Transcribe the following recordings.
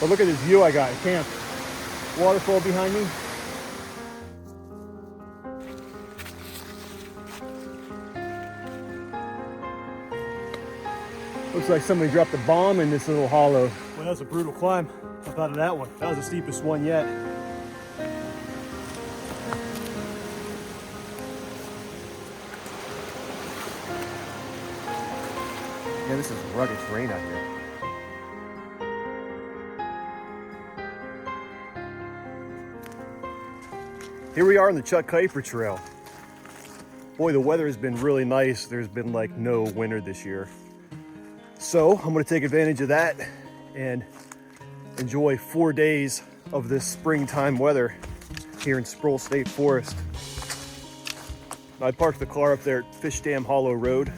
But look at this view I got at camp. Waterfall behind me. Looks like somebody dropped a bomb in this little hollow. Well, that was a brutal climb up out of that one. That was the steepest one yet. Man, this is rugged terrain out here. Here we are on the Chuck Keiper Trail. Boy, the weather has been really nice. There's been like no winter this year. So I'm gonna take advantage of that and enjoy 4 days of this springtime weather here in Sproul State Forest. I parked the car up there at Fish Dam Hollow Road.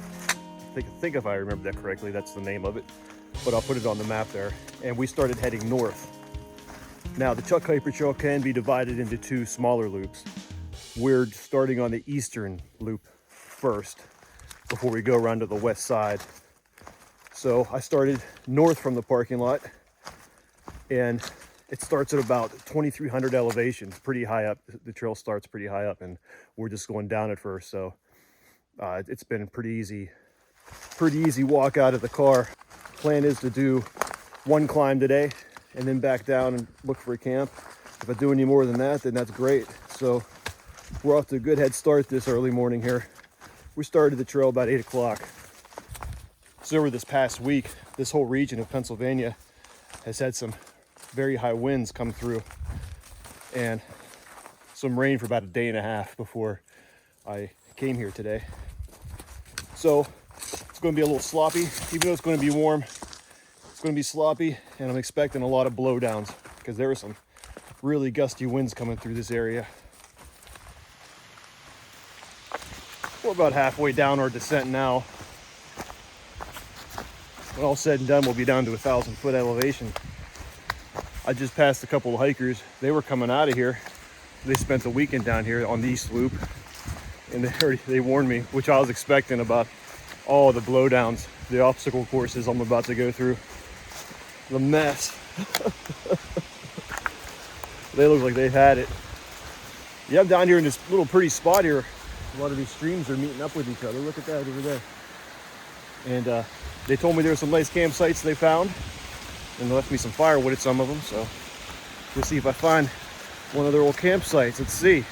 I think if I remember that correctly, that's the name of it, but I'll put it on the map there. And we started heading north. Now, the Chuck Keiper Trail can be divided into 2 smaller loops. We're starting on the eastern loop first before we go around to the west side. So I started north from the parking lot, and it starts at about 2,300 elevation. It's pretty high up. The trail starts pretty high up, and we're just going down at first. So it's been pretty easy walk out of the car. Plan is to do 1 climb today and then back down and look for a camp. If I do any more than that, then that's great. So we're off to a good head start this early morning here. We started the trail about 8 o'clock. So over this past week, this whole region of Pennsylvania has had some very high winds come through and some rain for about a day and a half before I came here today. So it's going to be a little sloppy, even though it's going to be warm. It's going to be sloppy, and I'm expecting a lot of blowdowns because there are some really gusty winds coming through this area. We're about halfway down our descent now. When all said and done, we'll be down to 1,000-foot elevation. I just passed a couple of hikers. They were coming out of here. They spent the weekend down here on the east loop, and they warned me, which I was expecting, about all the blowdowns, the obstacle courses I'm about to go through. The mess. They look like they've had it. Yeah, I'm down here in this little pretty spot here. A lot of these streams are meeting up with each other. Look at that over there. And they told me there were some nice campsites they found, and they left me some firewood at some of them. So we'll see if I find one of their old campsites. Let's see.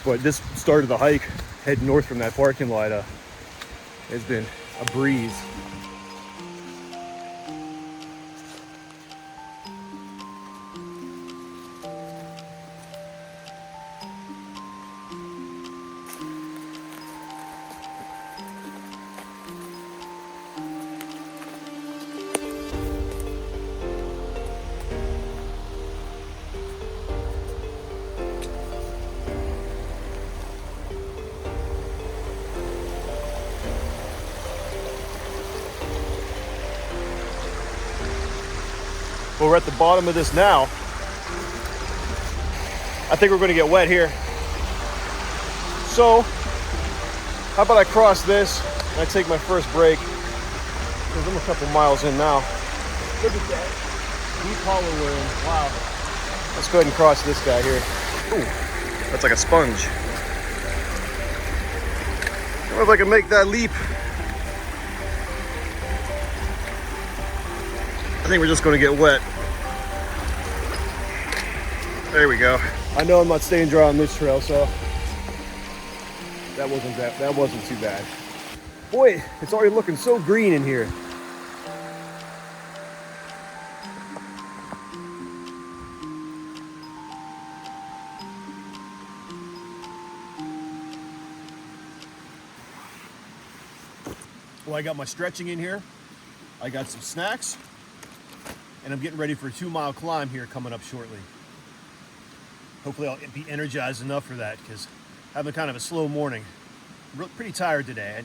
But this start of the hike, heading north from that parking lot, has been a breeze. Well, we're at the bottom of this now. I think we're going to get wet here. So, how about I cross this and I take my first break? Because I'm a couple miles in now. Look at that. Deep hollow we're in. Wow. Let's go ahead and cross this guy here. Ooh, that's like a sponge. I don't know if I can make that leap. I think we're just going to get wet. There we go. I know I'm not staying dry on this trail, so that wasn't too bad. Boy, it's already looking so green in here. Well, I got my stretching in here. I got some snacks. And I'm getting ready for a 2-mile climb here coming up shortly. Hopefully I'll be energized enough for that, because having kind of a slow morning. I'm pretty tired today. I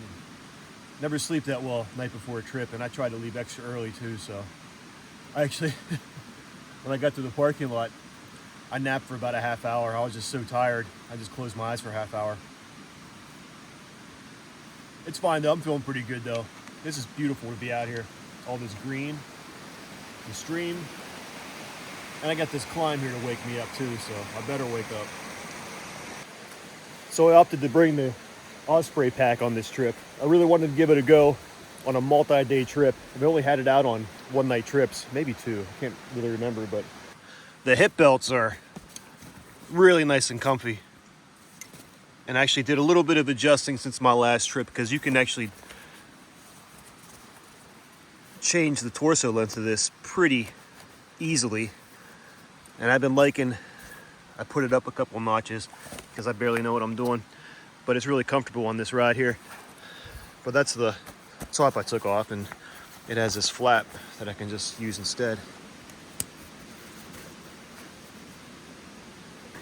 never sleep that well night before a trip, and I tried to leave extra early too, so. I actually, when I got to the parking lot, I napped for about a half hour. I was just so tired. I just closed my eyes for a half hour. It's fine though, I'm feeling pretty good though. This is beautiful to be out here. All this green. the stream. And I got this climb here to wake me up too, so I better wake up. So I opted to bring the Osprey pack on this trip. I really wanted to give it a go on a multi-day trip. I've only had it out on one-night trips, maybe two. I can't really remember, but the hip belts are really nice and comfy. And I actually did a little bit of adjusting since my last trip, because you can actually change the torso length of this pretty easily. And I've been liking, I put it up a couple notches because I barely know what I'm doing, but it's really comfortable on this ride here. But that's the top I took off, and it has this flap that I can just use instead.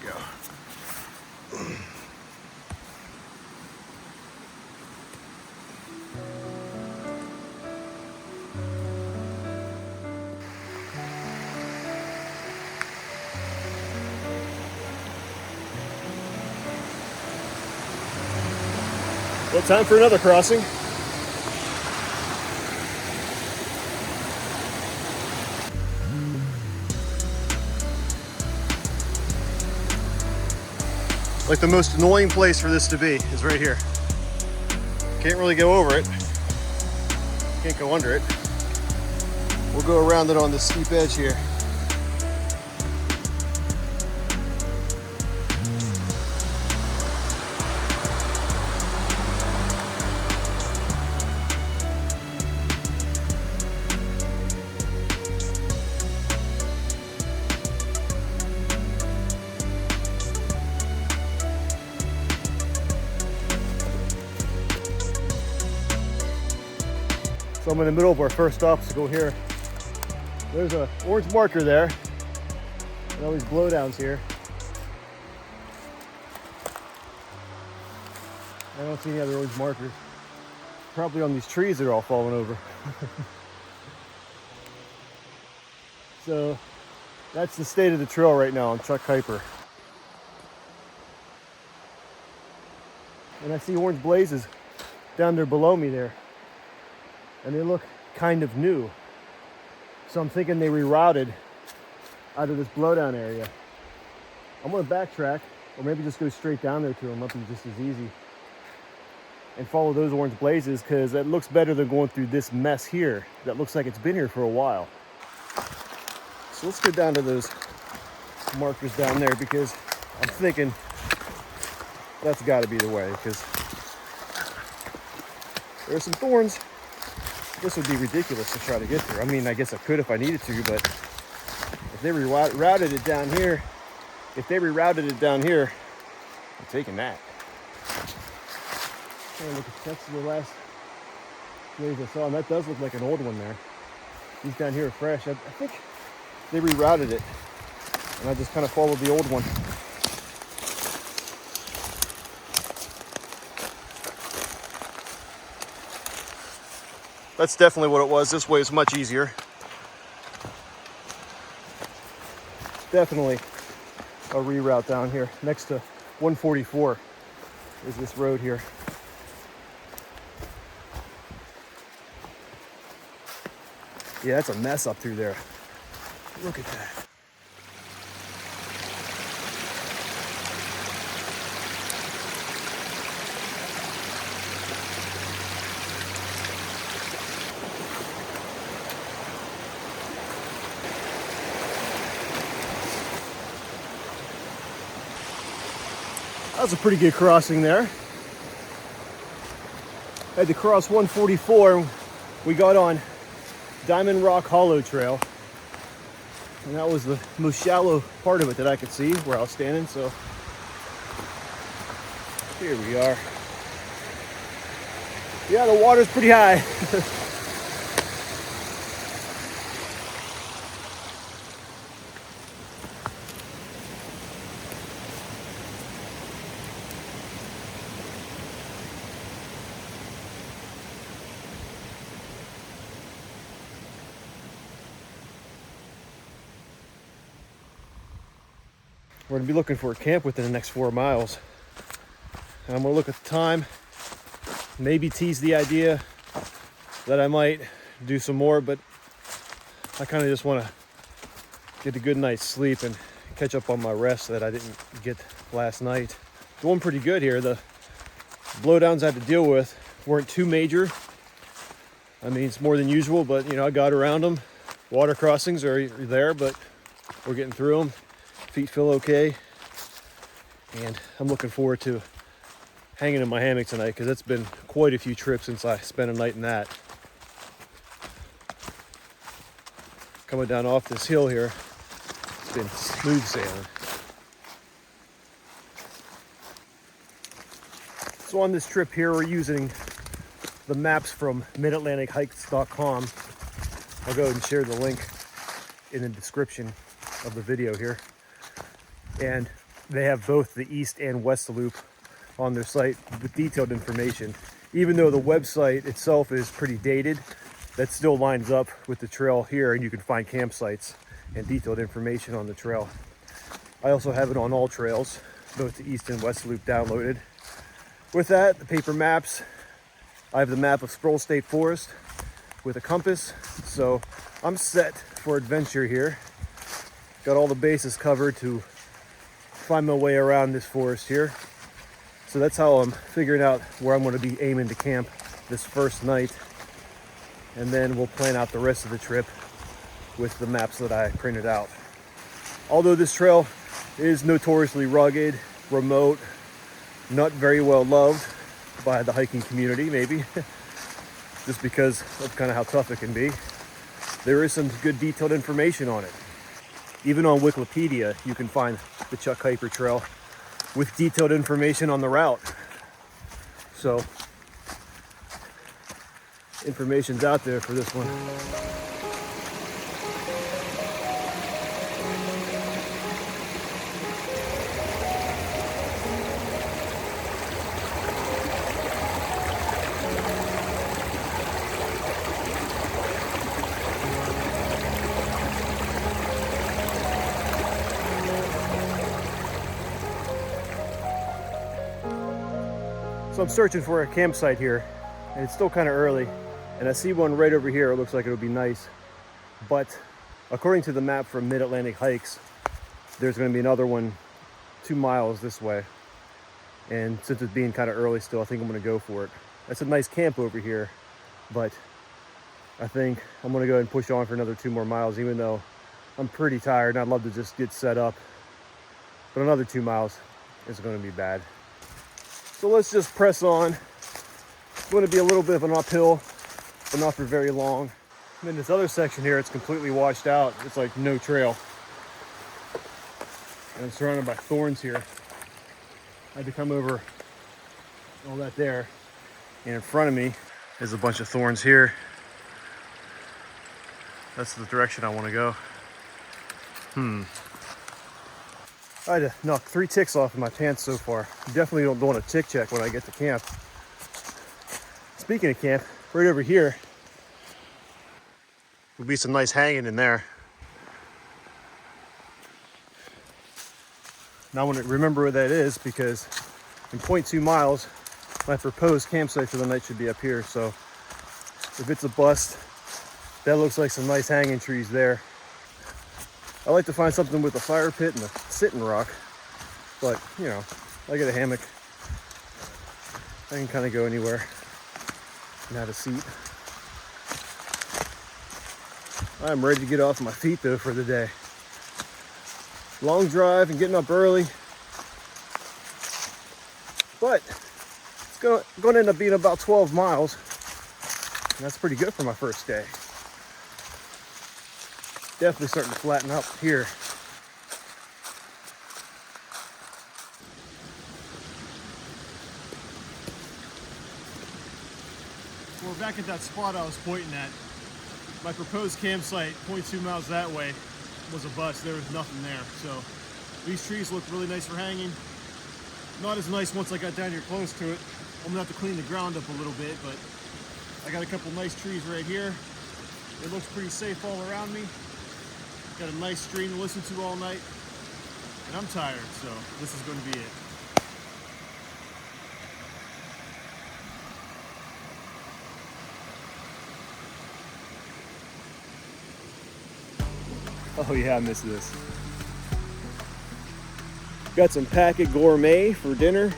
There we go. Well, time for another crossing. Like the most annoying place for this to be is right here. Can't really go over it. Can't go under it. We'll go around it on this steep edge here. So I'm in the middle of our first obstacle here. There's a orange marker there, and all these blowdowns here. I don't see any other orange markers. Probably on these trees that are all falling over. So that's the state of the trail right now on Chuck Keiper. And I see orange blazes down there below me there. And they look kind of new. So I'm thinking they rerouted out of this blowdown area. I'm gonna backtrack, or maybe just go straight down there to them. Might be just as easy. And follow those orange blazes, because that looks better than going through this mess here. That looks like it's been here for a while. So let's go down to those markers down there, because I'm thinking that's gotta be the way, because there's some thorns. This would be ridiculous to try to get through. I mean, I guess I could if I needed to, but if they rerouted it down here, I'm taking that. Oh, look, that's the last blaze I saw, and that does look like an old one there. These down here are fresh. I think they rerouted it, and I just kind of followed the old one. That's definitely what it was. This way is much easier. Definitely a reroute down here. Next to 144 is this road here. Yeah, that's a mess up through there. Look at that. That was a pretty good crossing there. Had to cross 144. We got on Diamond Rock Hollow Trail. And that was the most shallow part of it that I could see where I was standing. So here we are. Yeah, the water's pretty high. We're gonna be looking for a camp within the next 4 miles. And I'm gonna look at the time, maybe tease the idea that I might do some more, but I kind of just want to get a good night's sleep and catch up on my rest that I didn't get last night. Doing pretty good here. The blowdowns I had to deal with weren't too major. I mean, it's more than usual, but you know, I got around them. Water crossings are there, but we're getting through them. Feet feel okay. And I'm looking forward to hanging in my hammock tonight because it's been quite a few trips since I spent a night in that. Coming down off this hill here, it's been smooth sailing. So on this trip here, we're using the maps from midatlantichikes.com. I'll go ahead and share the link in the description of the video here. And they have both the east and west loop on their site with detailed information. Even though the website itself is pretty dated, that still lines up with the trail here, and you can find campsites and detailed information on the trail. I also have it on all trails, both the east and west loop downloaded. With that, the paper maps, I have the map of Sproul State Forest with a compass, so I'm set for adventure here. Got all the bases covered to find my way around this forest here. So that's how I'm figuring out where I'm going to be aiming to camp this first night. And then we'll plan out the rest of the trip with the maps that I printed out. Although this trail is notoriously rugged, remote, not very well loved by the hiking community, maybe, just because of kind of how tough it can be, there is some good detailed information on it. Even on Wikipedia, you can find the Chuck Keiper Trail with detailed information on the route. So, information's out there for this one. So I'm searching for a campsite here, and it's still kind of early, and I see one right over here. It looks like it'll be nice, but according to the map from Mid-Atlantic Hikes, there's going to be another one 2 miles this way, and since it's being kind of early still, I think I'm going to go for it. That's a nice camp over here, but I think I'm going to go ahead and push on for another 2 more miles, even though I'm pretty tired and I'd love to just get set up, but another 2 miles is going to be bad. So let's just press on. It's going to be a little bit of an uphill, but not for very long. And then this other section here, it's completely washed out. It's like no trail. And I'm surrounded by thorns here. I had to come over all that there. And in front of me is a bunch of thorns here. That's the direction I want to go. I had to knock 3 ticks off of my pants so far. Definitely don't want a tick check when I get to camp. Speaking of camp, right over here will be some nice hanging in there. Now I want to remember where that is because in 0.2 miles, my proposed campsite for the night should be up here. So if it's a bust, that looks like some nice hanging trees there. I like to find something with a fire pit and a sitting rock, but you know, I get a hammock. I can kind of go anywhere and have a seat. I'm ready to get off my feet though for the day. Long drive and getting up early, but it's going to end up being about 12 miles. And that's pretty good for my first day. Definitely starting to flatten out here. We're back at that spot I was pointing at. My proposed campsite, 0.2 miles that way, was a bust. There was nothing there. So these trees look really nice for hanging. Not as nice once I got down here close to it. I'm gonna have to clean the ground up a little bit, but I got a couple nice trees right here. It looks pretty safe all around me. Got a nice stream to listen to all night, and I'm tired, so this is going to be it. Oh yeah, I missed this. Got some packet gourmet for dinner.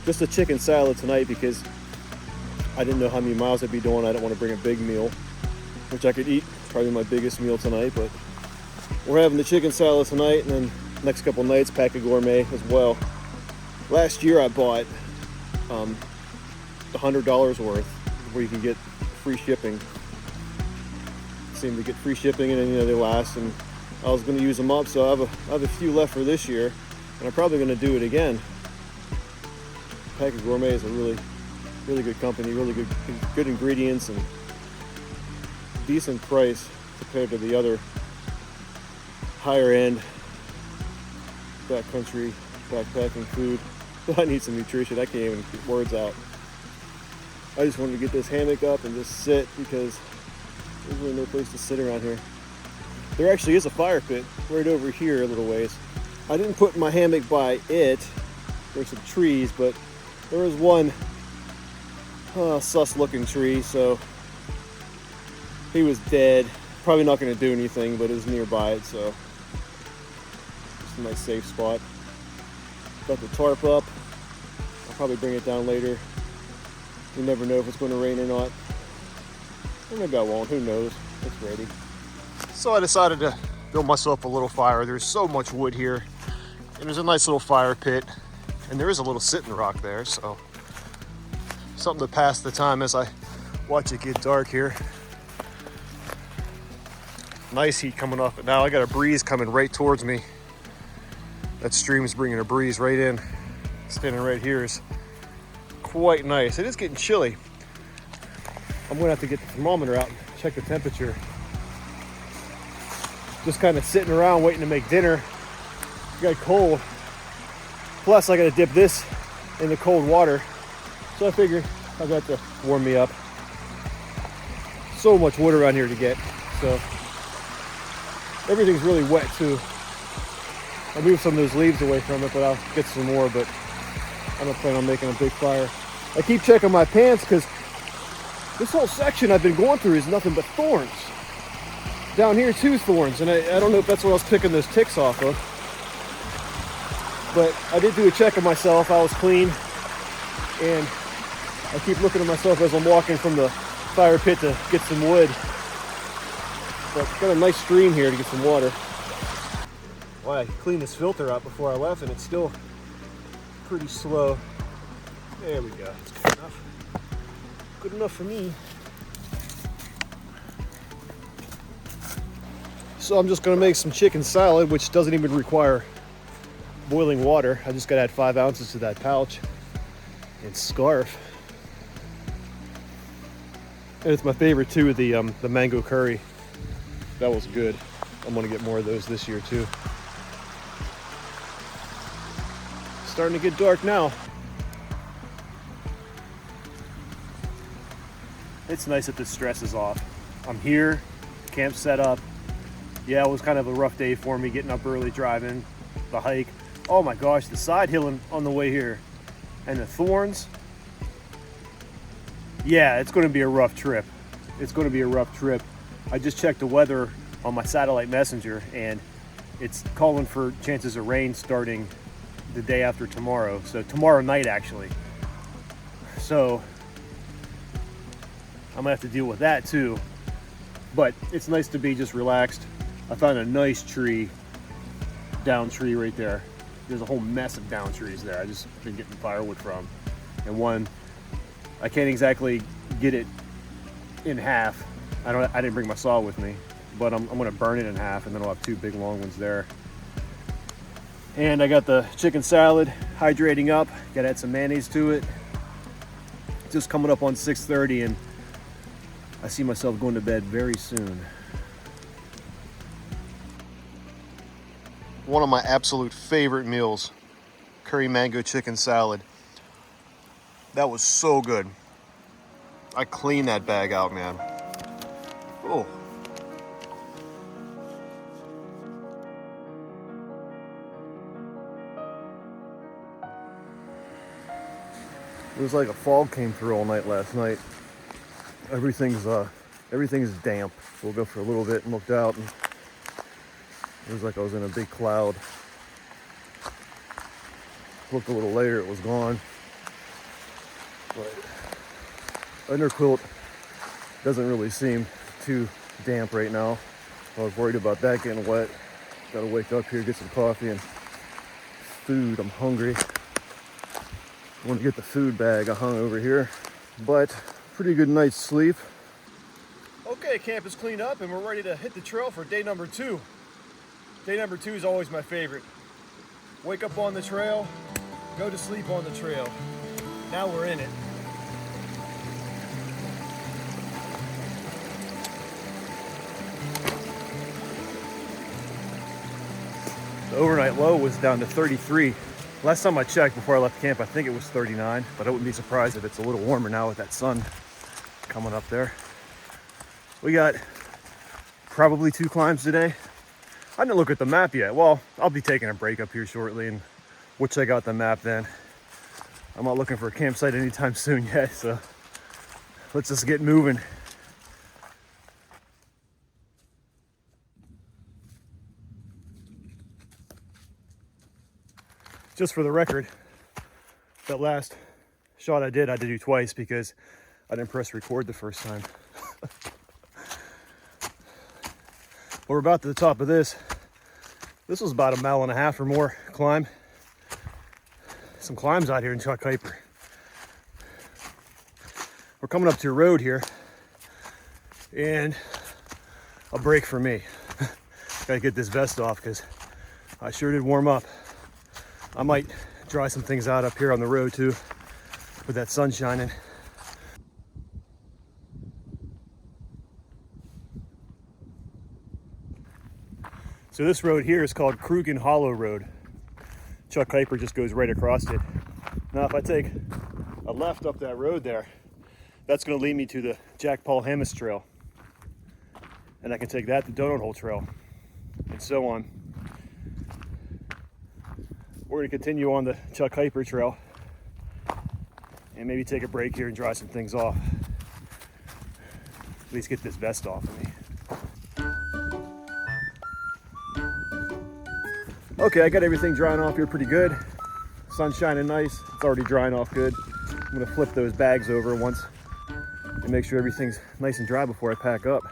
Just a chicken salad tonight because I didn't know how many miles I'd be doing. I didn't want to bring a big meal, which I could eat. Probably my biggest meal tonight, but we're having the chicken salad tonight, and then next couple nights, packet gourmet as well. Last year I bought $100 worth where you can get free shipping. Seem to get free shipping, and then they last, and I was going to use them up, so I have a few left for this year, and I'm probably going to do it again. Packet Gourmet is a really good company, really good ingredients, and decent price compared to the other higher end backcountry backpacking food. I need some nutrition. I can't even get words out. I just wanted to get this hammock up and just sit because there's really no place to sit around here. There actually is a fire pit right over here a little ways. I didn't put my hammock by it. There's some trees, but there was one sus looking tree, so he was dead. Probably not going to do anything, but it was nearby it, so it's a nice safe spot. Got the tarp up. I'll probably bring it down later. You never know if it's going to rain or not. Or maybe I won't, who knows. It's ready. So I decided to build myself a little fire. There's so much wood here, and there's a nice little fire pit, and there is a little sitting rock there, so something to pass the time as I watch it get dark here. Nice heat coming off it now. I got a breeze coming right towards me. That stream is bringing a breeze right in. Standing right here is quite nice. It is getting chilly. I'm gonna have to get the thermometer out and check the temperature. Just kind of sitting around waiting to make dinner. It got cold. Plus I gotta dip this in the cold water. So I figured I got to warm me up. So much wood around here to get. So everything's really wet too. I moved some of those leaves away from it, but I'll get some more, but I don't plan on making a big fire. I keep checking my pants because this whole section I've been going through is nothing but thorns. Down here too, thorns, and I don't know if that's what I was picking those ticks off of. But I did do a check of myself. I was clean, and I keep looking at myself as I'm walking from the fire pit to get some wood. But got a nice stream here to get some water. Well, I cleaned this filter out before I left, and it's still pretty slow. There we go. It's good enough. Good enough for me. So I'm just going to make some chicken salad, which doesn't even require boiling water. I just got to add 5 ounces to that pouch and scarf. And it's my favorite too, the mango curry. That was good. I'm going to get more of those this year too. Starting to get dark now. It's nice that the stress is off. I'm here, camp set up. Yeah, it was kind of a rough day for me getting up early, driving, the hike. Oh my gosh, the side hilling on the way here. And the thorns. Yeah, it's going to be a rough trip. It's going to be a rough trip. I just checked the weather on my satellite messenger, and it's calling for chances of rain starting the day after tomorrow. So tomorrow night, actually. So I'm gonna have to deal with that too. But it's nice to be just relaxed. I found a nice tree, down tree right there. There's a whole mess of down trees there. I just been getting firewood from. And one, I can't exactly get it in half. I didn't bring my saw with me, but I'm gonna burn it in half, and then I'll have 2 big long ones there. And I got the chicken salad hydrating up. Gotta add some mayonnaise to it. Just coming up on 6:30, and I see myself going to bed very soon. One of my absolute favorite meals, curry mango chicken salad. That was so good. I cleaned that bag out, man. Oh. It was like a fog came through all night last night. Everything's damp. Woke up for a little bit and looked out, and It was like I was in a big cloud. Looked a little later, it was gone. But underquilt doesn't really seem too damp right now. I was worried about that getting wet. Gotta wake up here, get some coffee and food. I'm hungry. I want to get the food bag I hung over here, but pretty good night's sleep. Okay, camp is cleaned up and we're ready to hit the trail for day number 2. Day number 2 is always my favorite. Wake up on the trail, go to sleep on the trail. Now we're in it. The overnight low was down to 33. Last time I checked before I left camp, I think it was 39, but I wouldn't be surprised if it's a little warmer now with that sun coming up there. We got probably 2 climbs today. I didn't look at the map yet. Well, I'll be taking a break up here shortly and we'll check out the map then. I'm not looking for a campsite anytime soon yet, so let's just get moving. Just for the record, that last shot I had to do twice because I didn't press record the first time. We're about to the top of this. This was about 1.5 miles or more climb. Some climbs out here in Chuck Keiper. We're coming up to a road here and a break for me. Gotta get this vest off because I sure did warm up. I might dry some things out up here on the road too with that sun shining. So this road here is called Crugan Hollow Road. Chuck Keiper just goes right across it. Now if I take a left up that road there, that's going to lead me to the Jack Paul Hamas Trail. And I can take that to Donut Hole Trail and so on. We're going to continue on the Chuck Keiper Trail and maybe take a break here and dry some things off. At least get this vest off of me. Okay, I got everything drying off here pretty good. Sun's shining nice. It's already drying off good. I'm going to flip those bags over once and make sure everything's nice and dry before I pack up.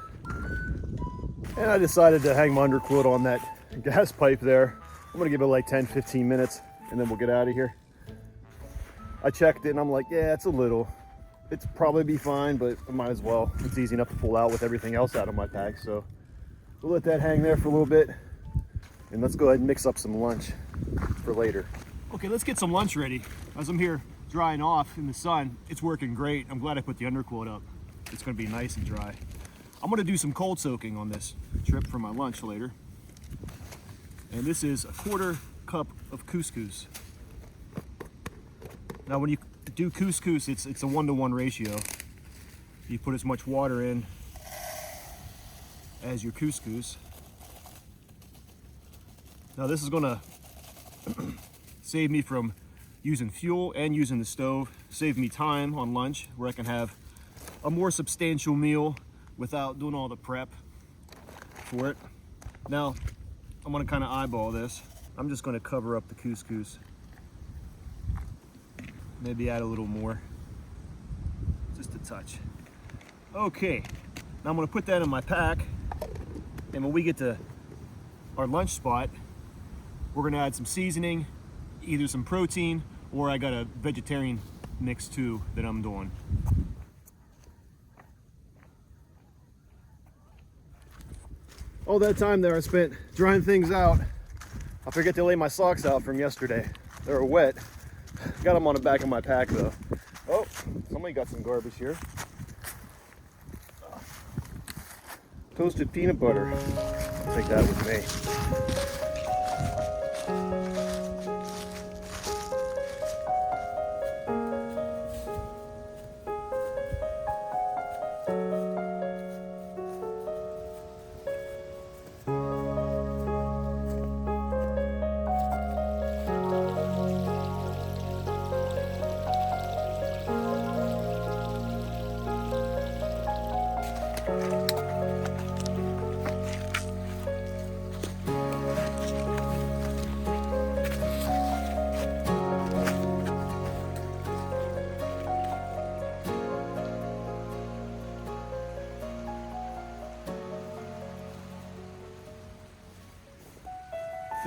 And I decided to hang my underquilt on that gas pipe there. I'm gonna give it like 10-15 minutes and then we'll get out of here. I checked it and I'm like, yeah, it's a little. It's probably be fine, but I might as well. It's easy enough to pull out with everything else out of my pack. So we'll let that hang there for a little bit and let's go ahead and mix up some lunch for later. Okay, let's get some lunch ready. As I'm here drying off in the sun, it's working great. I'm glad I put the underquilt up. It's gonna be nice and dry. I'm gonna do some cold soaking on this trip for my lunch later. And this is a 1/4 cup of couscous. Now when you do couscous, it's a 1-to-1 ratio. You put as much water in as your couscous. Now this is gonna save me from using fuel and using the stove, save me time on lunch where I can have a more substantial meal without doing all the prep for it. Now, I'm gonna kind of eyeball this. I'm just gonna cover up the couscous. Maybe add a little more, just a touch. Okay, now I'm gonna put that in my pack. And when we get to our lunch spot, we're gonna add some seasoning, either some protein, or I got a vegetarian mix too that I'm doing. All that time there I spent drying things out. I forget to lay my socks out from yesterday. They were wet. Got them on the back of my pack though. Oh, somebody got some garbage here. Toasted peanut butter. I'll take that with me.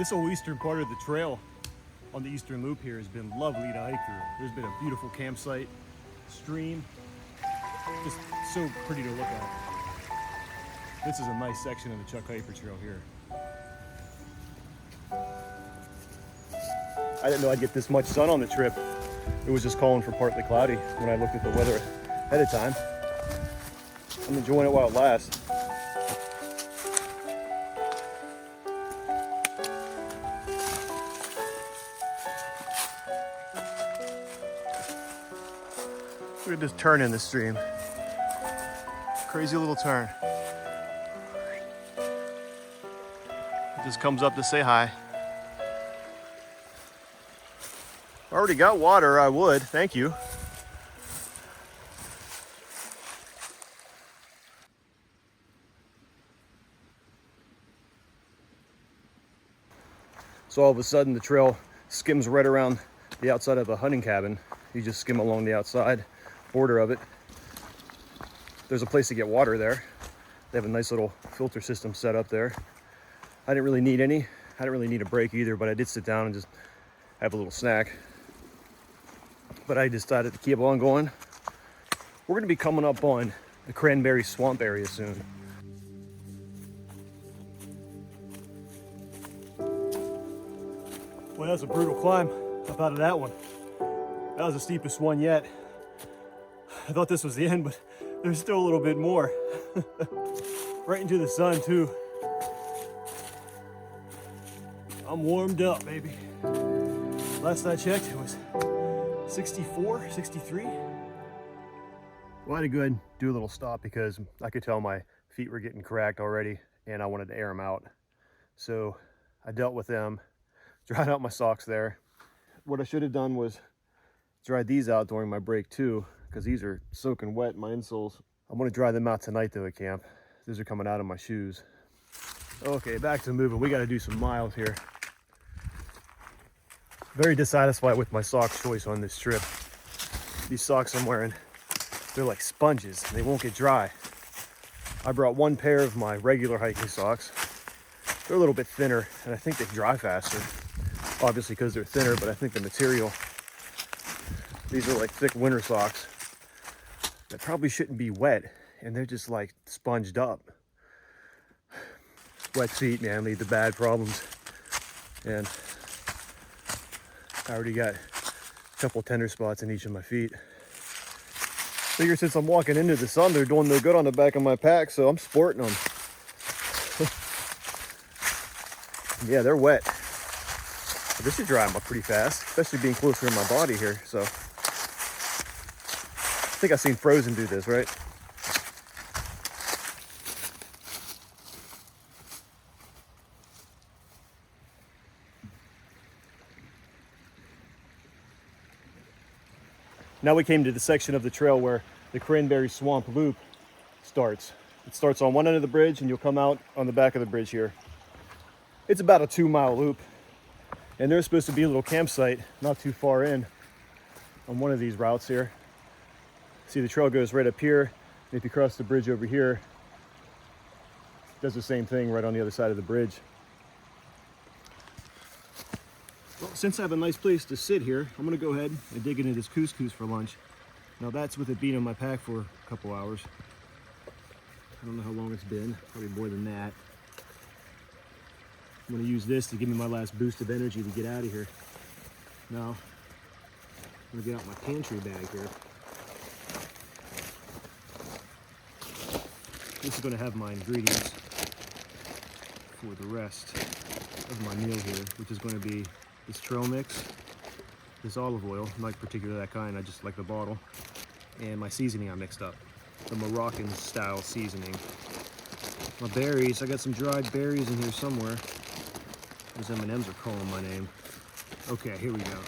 This whole eastern part of the trail on the eastern loop here has been lovely to hike through. There's been a beautiful campsite, stream, just so pretty to look at. This is a nice section of the Chuck Keiper Trail here. I didn't know I'd get this much sun on the trip. It was just calling for partly cloudy when I looked at the weather ahead of time. I'm enjoying it while it lasts. Look at this turn in the stream. Crazy little turn. It just comes up to say hi. Already got water, I would, thank you. So all of a sudden the trail skims right around the outside of a hunting cabin. You just skim along the outside border of it. There's a place to get water there. They have a nice little filter system set up there. I didn't really need any. I didn't really need a break either, but I did sit down and just have a little snack. But I decided to keep on going. We're gonna be coming up on the Cranberry swamp area soon. Well, that was a brutal climb up out of that one. That was the steepest one yet. I thought this was the end, but there's still a little bit more. Right into the sun too. I'm warmed up, baby. Last I checked, it was 64, 63. Well, I had to go ahead and do a little stop because I could tell my feet were getting cracked already and I wanted to air them out. So I dealt with them, dried out my socks there. What I should have done was dried these out during my break too, because these are soaking wet, my insoles. I'm gonna dry them out tonight though at camp. These are coming out of my shoes. Okay, back to moving. We gotta do some miles here. Very dissatisfied with my sock choice on this trip. These socks I'm wearing, they're like sponges. They won't get dry. I brought one pair of my regular hiking socks. They're a little bit thinner and I think they dry faster. Obviously because they're thinner, but I think the material, these are like thick winter socks that probably shouldn't be wet and they're just like sponged up. Wet feet, man, lead to bad problems. And I already got a couple tender spots in each of my feet. Figure since I'm walking into the sun, they're doing no good on the back of my pack, so I'm sporting them. Yeah, they're wet. But this should dry them up pretty fast, especially being closer to my body here. So I think I've seen Frozen do this, right? Now we came to the section of the trail where the Cranberry Swamp Loop starts. It starts on one end of the bridge and you'll come out on the back of the bridge here. It's about a 2-mile loop. And there's supposed to be a little campsite not too far in on one of these routes here. See, the trail goes right up here. And if you cross the bridge over here, it does the same thing right on the other side of the bridge. Well, since I have a nice place to sit here, I'm gonna go ahead and dig into this couscous for lunch. Now that's with it being in my pack for a couple hours. I don't know how long it's been, probably more than that. I'm gonna use this to give me my last boost of energy to get out of here. Now, I'm gonna get out my pantry bag here. This is gonna have my ingredients for the rest of my meal here, which is gonna be this trail mix, this olive oil, I'm not particularly that kind, I just like the bottle, and my seasoning I mixed up, the Moroccan style seasoning. My berries, I got some dried berries in here somewhere. Those M&Ms are calling my name. Okay, here we go.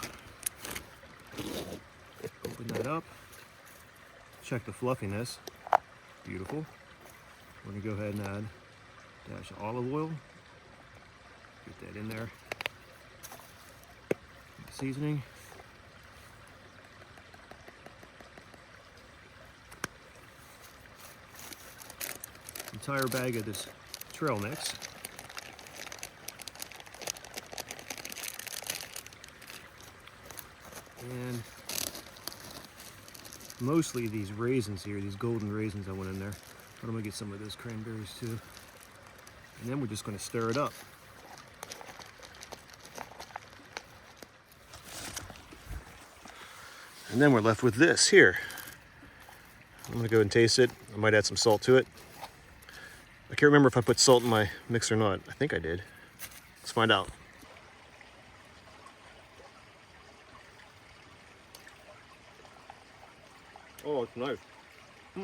Open that up, check the fluffiness, beautiful. We're gonna go ahead and add a dash of olive oil, get that in there. Seasoning. Entire bag of this trail mix. mostly these raisins here, these golden raisins I went in there. But I'm gonna get some of those cranberries too. And then we're just gonna stir it up. And then we're left with this here. I'm gonna go and taste it. I might add some salt to it. I can't remember if I put salt in my mix or not. I think I did. Let's find out. Oh, it's nice. I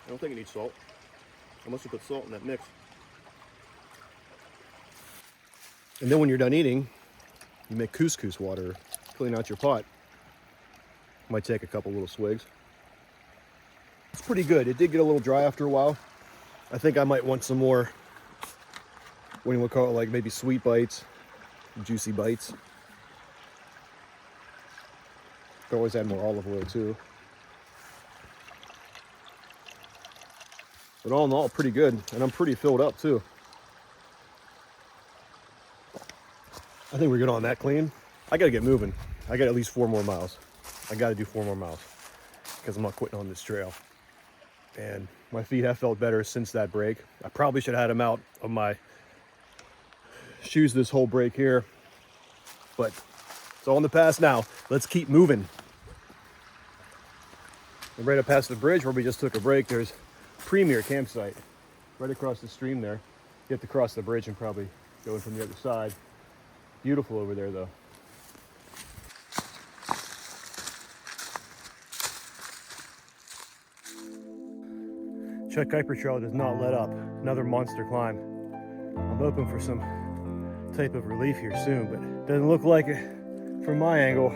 don't think it needs salt. I must have put salt in that mix. And then when you're done eating, you make couscous water, clean out your pot. Might take a couple little swigs. It's pretty good. It did get a little dry after a while. I think I might want some more, what do you want to call it, like maybe sweet bites, juicy bites. Could always add more olive oil too. But all in all, pretty good. And I'm pretty filled up too. I think we're good on that clean. I gotta get moving. I got at least 4 more miles. I gotta do 4 more miles because I'm not quitting on this trail. And my feet have felt better since that break. I probably should have had them out of my shoes this whole break here, but it's all in the past now. Let's keep moving. And right up past the bridge where we just took a break, there's Premier Campsite right across the stream there. You have to cross the bridge and probably go in from the other side. Beautiful over there though. Chuck Keiper Trail does not let up. Another monster climb. I'm hoping for some type of relief here soon, but it doesn't look like it from my angle.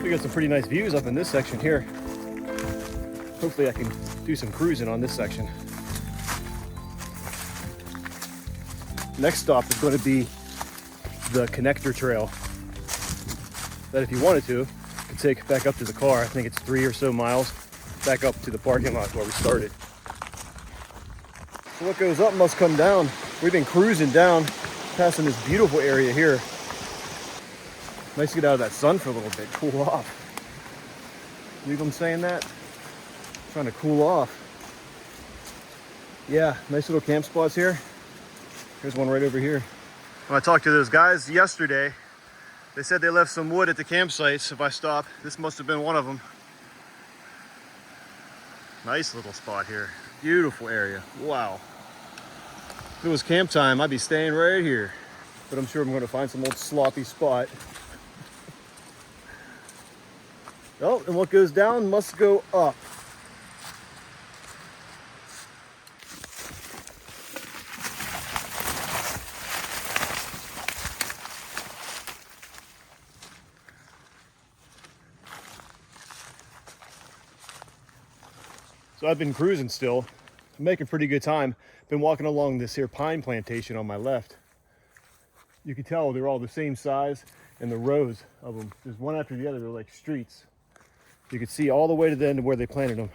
We got some pretty nice views up in this section here. Hopefully I can do some cruising on this section. Next stop is going to be the connector trail that, if you wanted to, you could take back up to the car. I think it's 3 or so miles back up to the parking lot where we started. So what goes up must come down. We've been cruising down, passing this beautiful area here. Nice to get out of that sun for a little bit, cool off. You know what I'm saying that? Trying to cool off. Yeah, nice little camp spots here. Here's one right over here. When I talked to those guys yesterday, they said they left some wood at the campsites if I stop. This must have been one of them. Nice little spot here. Beautiful area. Wow. If it was camp time, I'd be staying right here. But I'm sure I'm going to find some old sloppy spot. Oh, and what goes down must go up. So I've been cruising still, I'm making pretty good time. Been walking along this here pine plantation on my left. You can tell they're all the same size, and the rows of them, there's one after the other, they're like streets. You can see all the way to the end of where they planted them.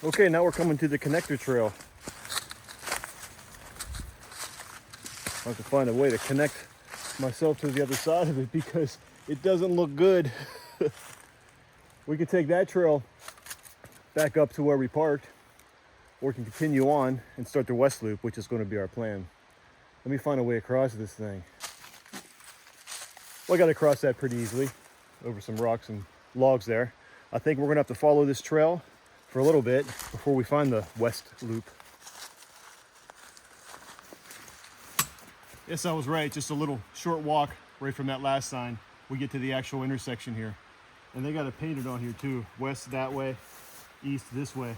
Okay, now we're coming to the connector trail. I have to find a way to connect myself to the other side of it because it doesn't look good. We could take that trail back up to where we parked, or we can continue on and start the west loop, which is going to be our plan. Let me find a way across this thing. Well, I got to cross that pretty easily over some rocks and logs there. I think we're going to have to follow this trail for a little bit before we find the west loop. Yes, I was right. Just a little short walk right from that last sign. We get to the actual intersection here. And they got it painted on here too. West that way, east this way.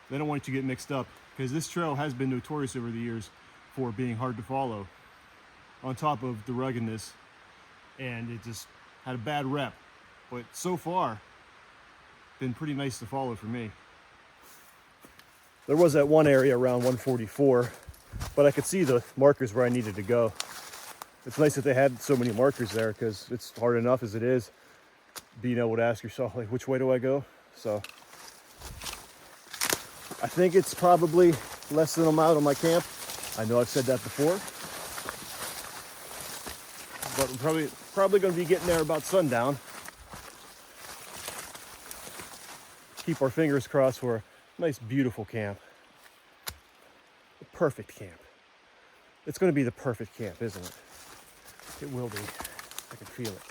They don't want you to get mixed up because this trail has been notorious over the years for being hard to follow, on top of the ruggedness, and it just had a bad rep. But so far, been pretty nice to follow for me. There was that one area around 144, but I could see the markers where I needed to go. It's nice that they had so many markers there because it's hard enough as it is being able to ask yourself, like, which way do I go? So I think it's probably less than a mile to my camp. I know I've said that before, but we're probably going to be getting there about sundown. Keep our fingers crossed for a nice, beautiful camp. The perfect camp. It's going to be the perfect camp, isn't it? It will be. I can feel it.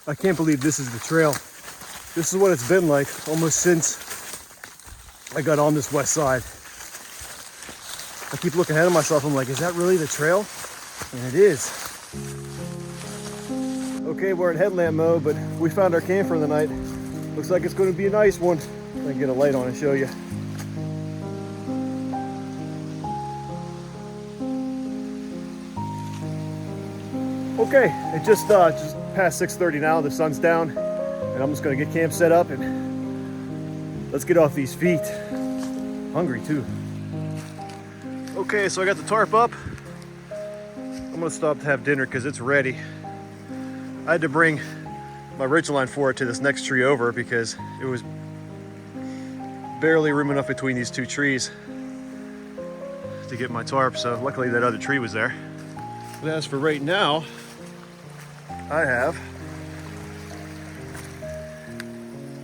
I can't believe this is the trail. This is what it's been like almost since I got on this west side. I keep looking ahead of myself. I'm like, is that really the trail? And it is. Okay, we're in headlamp mode, but we found our camp for the night. Looks like it's going to be a nice one. I'm going to get a light on and show you. Okay, it's just past 6:30 now. The sun's down, and I'm just going to get camp set up and let's get off these feet. Hungry too. Okay, so I got the tarp up. I'm going to stop to have dinner because it's ready. I had to bring my ridgeline for it to this next tree over because it was barely room enough between these two trees to get my tarp, so luckily that other tree was there. But as for right now, I have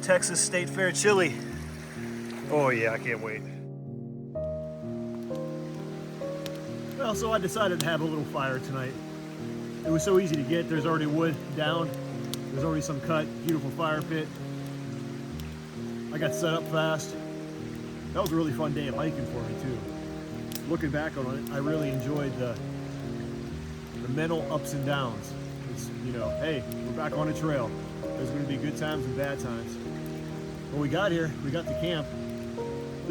Texas State Fair chili. Oh yeah, I can't wait. Well, so I decided to have a little fire tonight. It was so easy to get. There's already wood down. There's already some cut, beautiful fire pit. I got set up fast. That was a really fun day of hiking for me too. Looking back on it, I really enjoyed the mental ups and downs. It's, you know, hey, we're back on a trail. There's going to be good times and bad times. When we got here, we got to camp.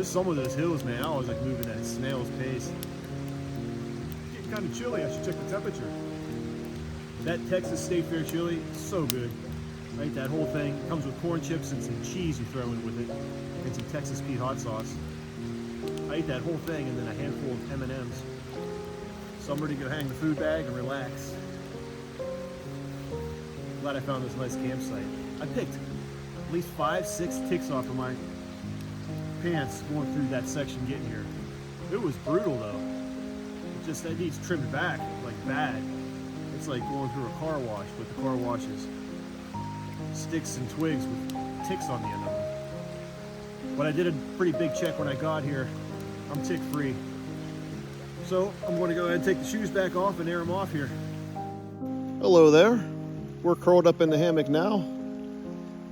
Some of those hills, man, I was like moving at a snail's pace. Getting kind of chilly. I should check the temperature. That Texas State Fair chili, so good. Right, that whole thing comes with corn chips and some cheese you throw in with it, and some Texas Pete hot sauce. I ate that whole thing and then a handful of M&Ms. So I'm ready to go hang the food bag and relax. Glad I found this nice campsite. I picked at least 5-6 ticks off of my pants going through that section getting here. It was brutal though. That needs trimmed back, like bad. It's like going through a car wash, but the car wash is sticks and twigs with ticks on the end of them. But I did a pretty big check when I got here. I'm tick free. So I'm going to go ahead and take the shoes back off and air them off here. Hello there. We're curled up in the hammock now.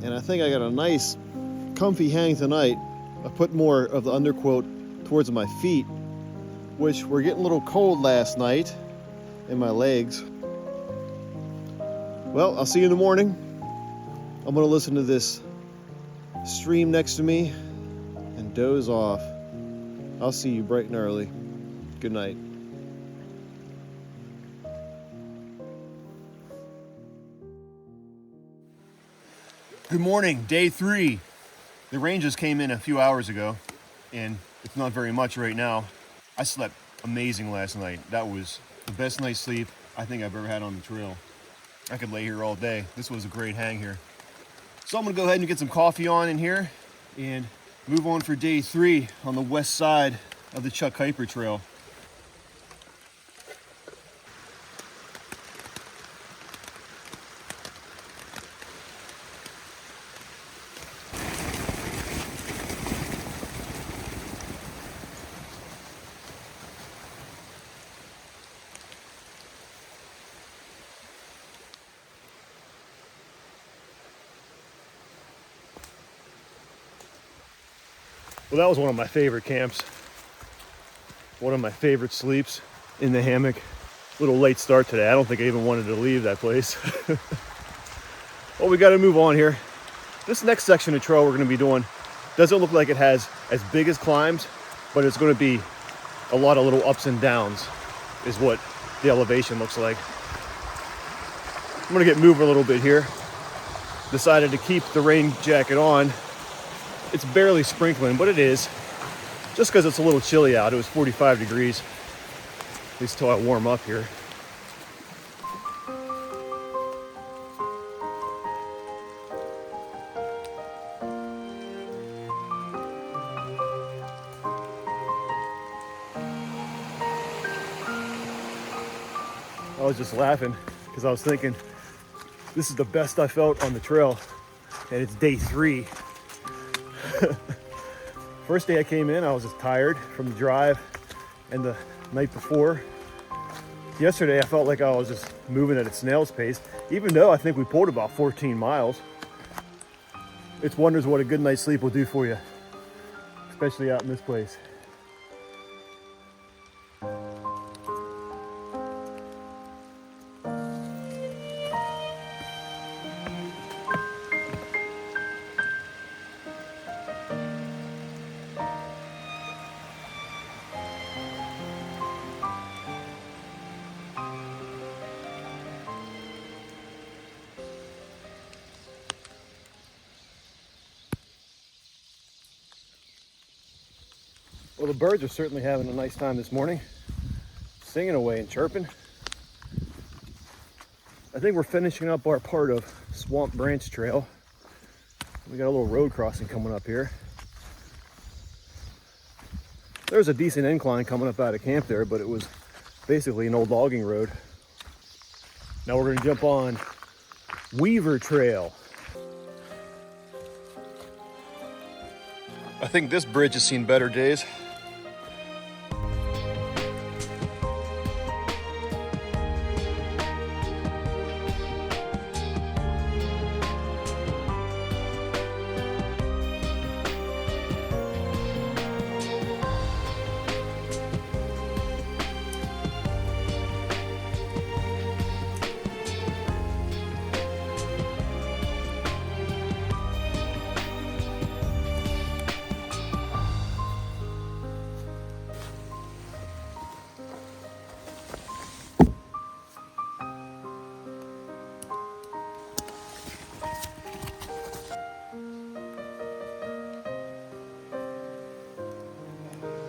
And I think I got a nice comfy hang tonight. I put more of the underquilt towards my feet, which were getting a little cold last night in my legs. Well, I'll see you in the morning. I'm gonna listen to this stream next to me and doze off. I'll see you bright and early. Good night. Good morning, day 3. The rain just came in a few hours ago, and it's not very much right now. I slept amazing last night. That was the best night's sleep I think I've ever had on the trail. I could lay here all day. This was a great hang here. So I'm gonna go ahead and get some coffee on in here and move on for day 3 on the west side of the Chuck Keiper Trail. Well, that was one of my favorite camps. One of my favorite sleeps in the hammock. A little late start today. I don't think I even wanted to leave that place. Well, we got to move on here. This next section of trail we're going to be doing doesn't look like it has as big as climbs, but it's going to be a lot of little ups and downs is what the elevation looks like. I'm going to get moving a little bit here. Decided to keep the rain jacket on. It's barely sprinkling, but it is. Just because it's a little chilly out. It was 45 degrees, at least till I warm up here. was just laughing because I was thinking, this is the best I felt on the trail, and it's day 3. First day I came in, I was just tired from the drive, and the night before. Yesterday, I felt like I was just moving at a snail's pace, even though I think we pulled about 14 miles. It's wonders what a good night's sleep will do for you, especially out in this place. Well, the birds are certainly having a nice time this morning, singing away and chirping. I think we're finishing up our part of Swamp Branch Trail. We got a little road crossing coming up here. There's a decent incline coming up out of camp there, but it was basically an old logging road. Now we're gonna jump on Weaver Trail. I think this bridge has seen better days.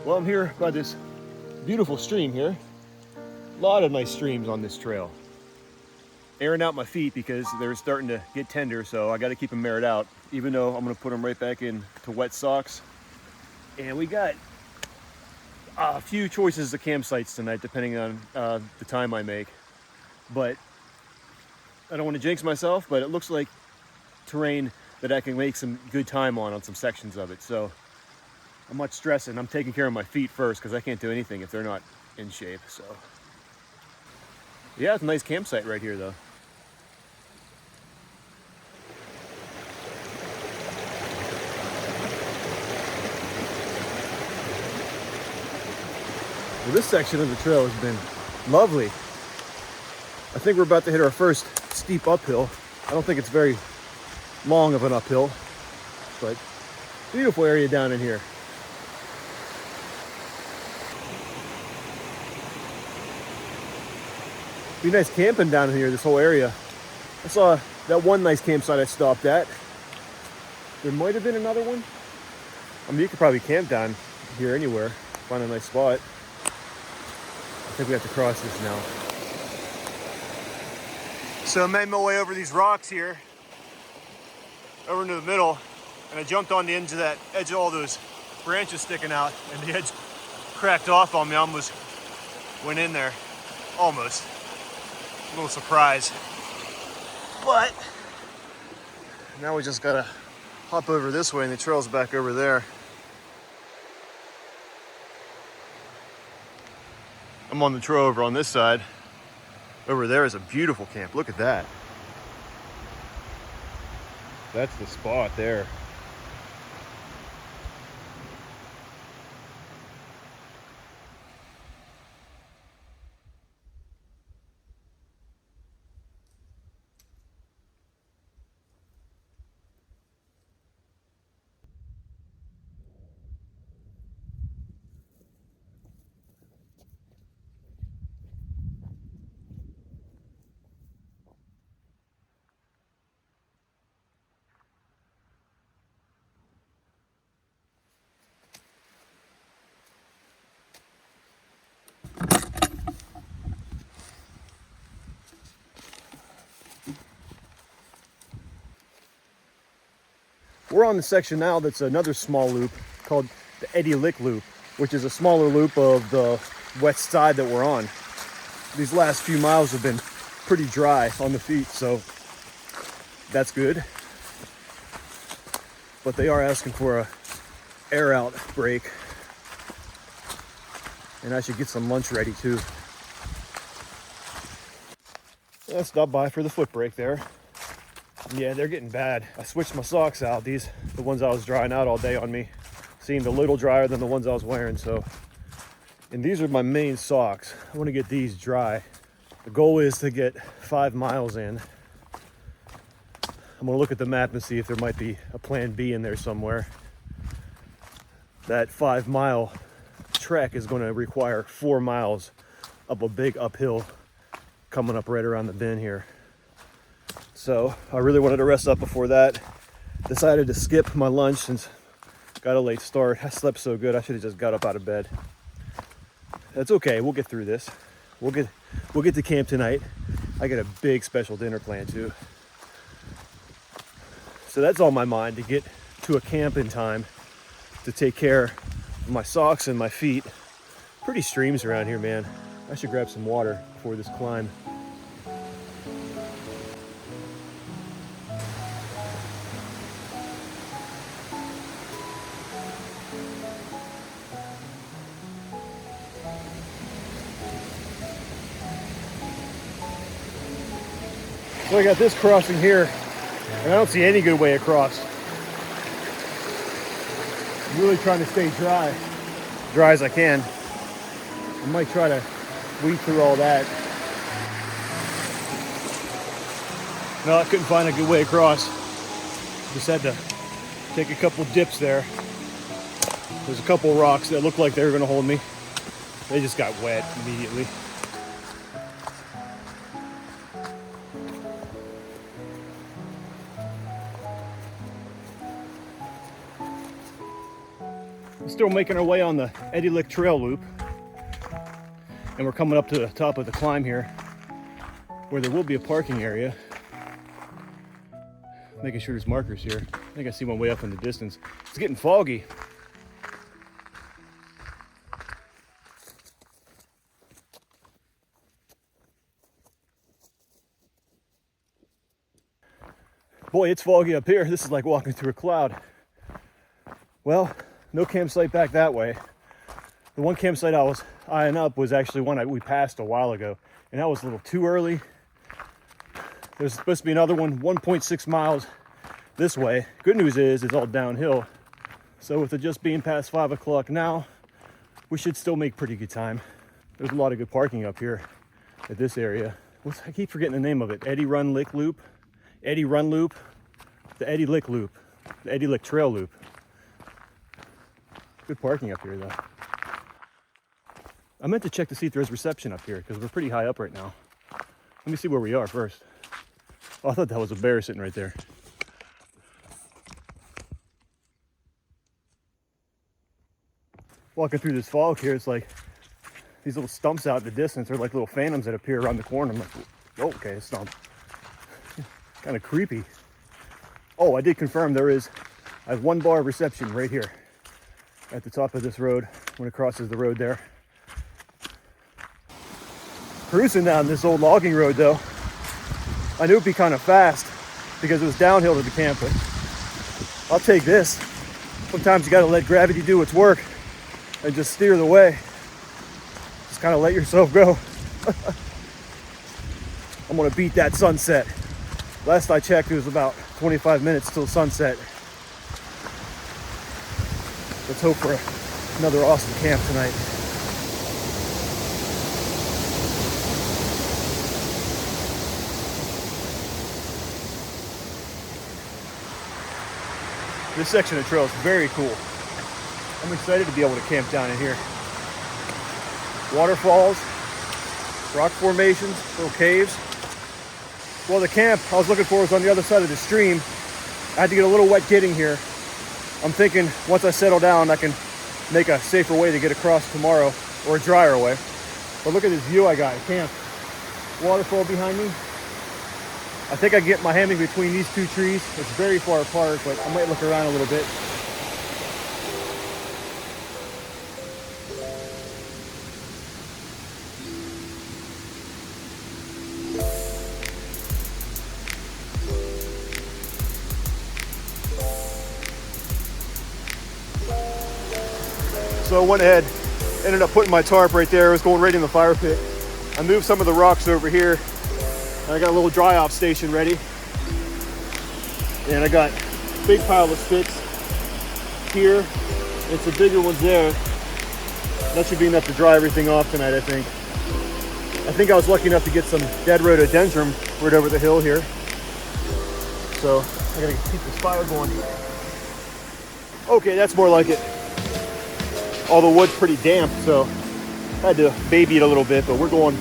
Well, I'm here by this beautiful stream here. A lot of nice streams on this trail. Airing out my feet because they're starting to get tender, so I got to keep them aired out, even though I'm going to put them right back in to wet socks. And we got a few choices of campsites tonight, depending on the time I make. But I don't want to jinx myself, but it looks like terrain that I can make some good time on some sections of it. So I'm not stressing. I'm taking care of my feet first because I can't do anything if they're not in shape. So yeah, it's a nice campsite right here though. Well, this section of the trail has been lovely. I think we're about to hit our first steep uphill. I don't think it's very long of an uphill, but beautiful area down in here. Be nice camping down in here, this whole area. I saw that one nice campsite I stopped at. There might have been another one. I mean, you could probably camp down here anywhere, find a nice spot. I think we have to cross this now. So I made my way over these rocks here, over into the middle, and I jumped on the edge of all those branches sticking out, and the edge cracked off on me. I almost went in there, almost. A little surprise, but now we just gotta hop over this way, and the trail's back over there. I'm on the trail over on this side. Over there is a beautiful camp. Look at that. That's the spot there. We're on the section now that's another small loop called the Eddy Lick Loop, which is a smaller loop of the west side that we're on. these last few miles have been pretty dry on the feet, so that's good. But they are asking for a air out break, and I should get some lunch ready too. I stopped by for the foot brake there. Yeah, they're getting bad. I switched my socks out. These, the ones I was drying out all day on me, seemed a little drier than the ones I was wearing. So, and these are my main socks. I want to get these dry. The goal is to get 5 miles in. I'm gonna look at the map and see if there might be a plan B in there somewhere. That 5 mile trek is gonna require 4 miles up a big uphill coming up right around the bend here. So I really wanted to rest up before that. Decided to skip my lunch since got a late start. I slept so good, I should have just got up out of bed. That's okay, we'll get through this. We'll get to camp tonight. I got a big special dinner planned too. So that's on my mind, to get to a camp in time to take care of my socks and my feet. Pretty streams around here, man. I should grab some water before this climb. So I got this crossing here, and I don't see any good way across. I'm really trying to stay dry as I can. I might try to weed through all that. No, I couldn't find a good way across. Just had to take a couple dips there. There's a couple rocks that looked like they were gonna hold me. They just got wet immediately. Still making our way on the Eddy Lick Trail loop, and we're coming up to the top of the climb here where there will be a parking area. Making sure there's markers here. I think I see one way up in the distance. It's getting foggy. Boy, it's foggy up here. This is like walking through a cloud. Well, no campsite back that way. The one campsite I was eyeing up was actually one we passed a while ago, and that was a little too early. There's supposed to be another one 1.6 miles this way. Good news is it's all downhill. So with it just being past 5 o'clock now, we should still make pretty good time. There's a lot of good parking up here at this area. I keep forgetting the name of it. Eddy Run Lick Loop? Eddy Run Loop? The Eddy Lick Loop. The Eddy Lick Trail Loop. Good parking up here though. I meant to check to see if there's reception up here because we're pretty high up right now. Let me see where we are first. Oh, I thought that was a bear sitting right there. Walking through this fog here, it's like these little stumps out in the distance are like little phantoms that appear around the corner. I'm like, oh, okay, a stump. Kind of creepy. Oh, I did confirm I have 1 bar of reception right here at the top of this road when it crosses the road there. Cruising down this old logging road though. I knew it'd be kind of fast because it was downhill to the camp, but I'll take this. Sometimes you gotta let gravity do its work and just steer the way. Just kind of let yourself go. I'm gonna beat that sunset. Last I checked, it was about 25 minutes till sunset. Let's hope for another awesome camp tonight. This section of trail is very cool. I'm excited to be able to camp down in here. Waterfalls, rock formations, little caves. Well, the camp I was looking for was on the other side of the stream. I had to get a little wet getting here. I'm thinking once I settle down, I can make a safer way to get across tomorrow, or a drier way. But look at this view I got at camp. Waterfall behind me. I think I can get my hand in between these 2 trees. It's very far apart, but I might look around a little bit. So I went ahead, ended up putting my tarp right there. It was going right in the fire pit. I moved some of the rocks over here. And I got a little dry off station ready. And I got a big pile of sticks here. And some bigger ones there. That should be enough to dry everything off tonight, I think. I think I was lucky enough to get some dead rhododendron right over the hill here. So I gotta keep this fire going. Okay, that's more like it. All the wood's pretty damp, so I had to baby it a little bit, but we're going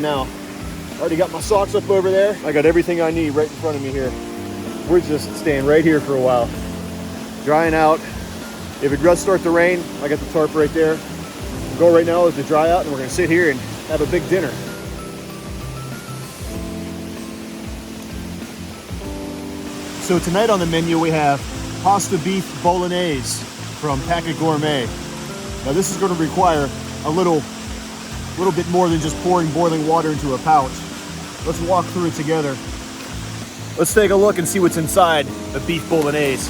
now. I already got my socks up over there. I got everything I need right in front of me here. We're just staying right here for a while. Drying out. If it does start to rain, I got the tarp right there. The goal right now is to dry out, and we're gonna sit here and have a big dinner. So tonight on the menu we have pasta beef bolognese from Packet Gourmet. Now this is going to require a little bit more than just pouring boiling water into a pouch. Let's walk through it together. Let's take a look and see what's inside the beef bolognese.